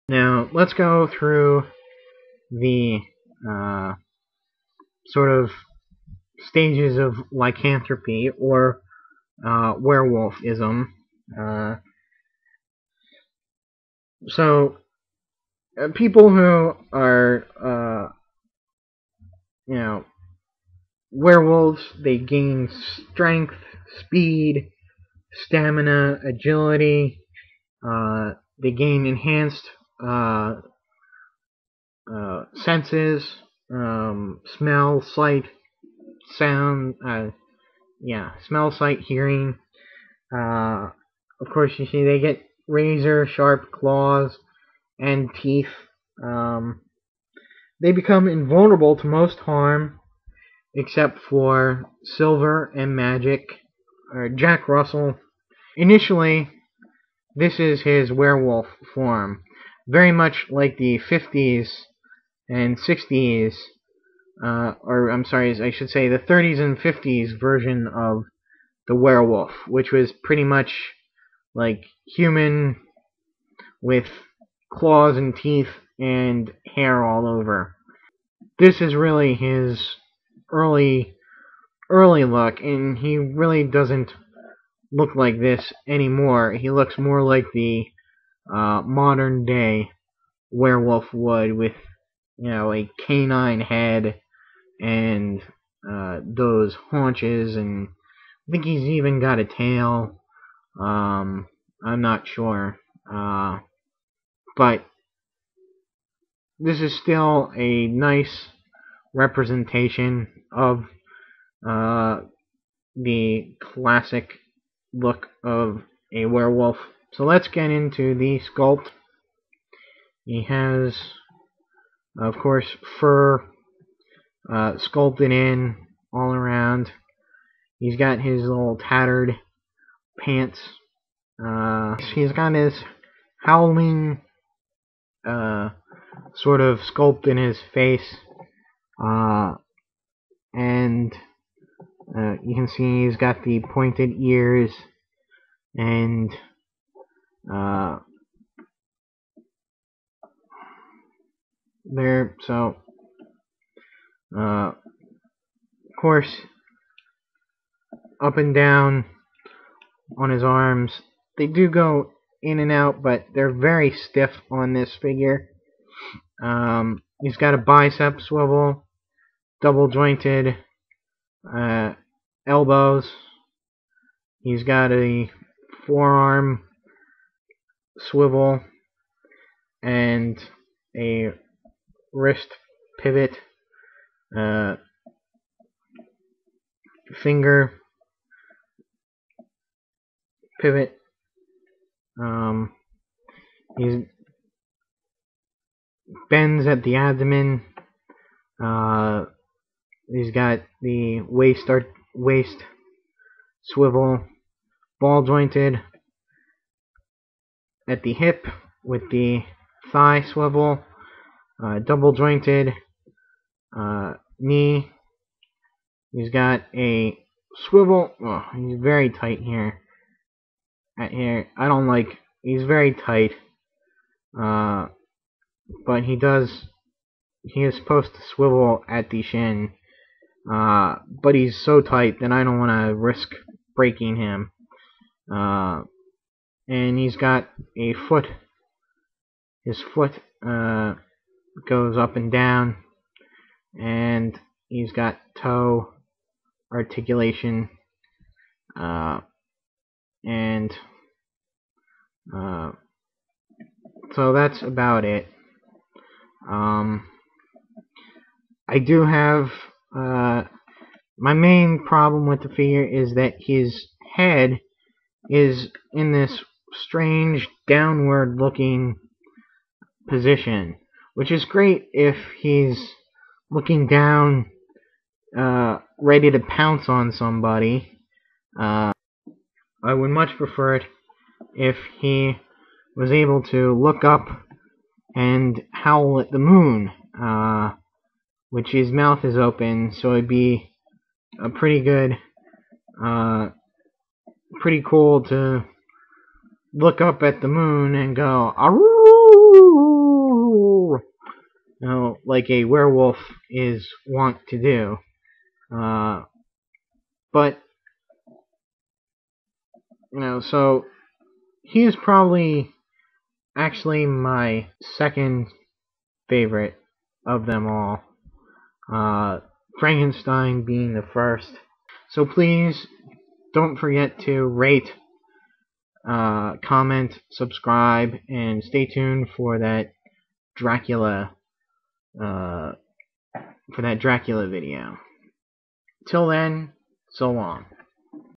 Now, let's go through the sort of stages of lycanthropy or werewolfism. So, people who are, werewolves, they gain strength, speed, stamina, agility. They gain enhanced senses, smell, sight, sound, smell, sight, hearing. Of course, you see they get razor sharp claws and teeth. They become invulnerable to most harm, except for Silver and Magic, or Jack Russell. Initially, this is his werewolf form, very much like the 50s and 60s, or I'm sorry, I should say the 30s and 50s version of the werewolf, which was pretty much like human with claws and teeth and hair all over. This is really his early look, and he really doesn't look like this anymore. He looks more like the modern day werewolf would, with a canine head and those haunches, and I think he's even got a tail. I'm not sure, but this is still a nice representation of the classic look of a werewolf. So let's get into the sculpt. He has, of course, fur sculpted in all around. He's got his little tattered pants. He's got his howling sort of sculpt in his face. And you can see he's got the pointed ears and there. So, of course, up and down on his arms, they do go in and out, but they're very stiff on this figure. He's got a bicep swivel, double jointed elbows. He's got a forearm swivel and a wrist pivot, finger pivot. He bends at the abdomen. He's got the waist swivel, ball jointed at the hip with the thigh swivel, double jointed knee. He's got a swivel. Oh, he's very tight here. I don't like. He's very tight. But he is supposed to swivel at the shin. But he's so tight that I don't want to risk breaking him. And he's got a foot. His foot goes up and down, and he's got toe articulation, and so that's about it. I do have my main problem with the figure is that his head is in this strange downward looking position, which is great if he's looking down, ready to pounce on somebody. I would much prefer it if he was able to look up and howl at the moon, which his mouth is open, so it'd be a pretty good, pretty cool to look up at the moon and go, "Aroo!" like a werewolf is wont to do. But so he is probably actually my second favorite of them all. Frankenstein being the first. So please don't forget to rate, comment, subscribe, and stay tuned for that Dracula video. Till then, so long.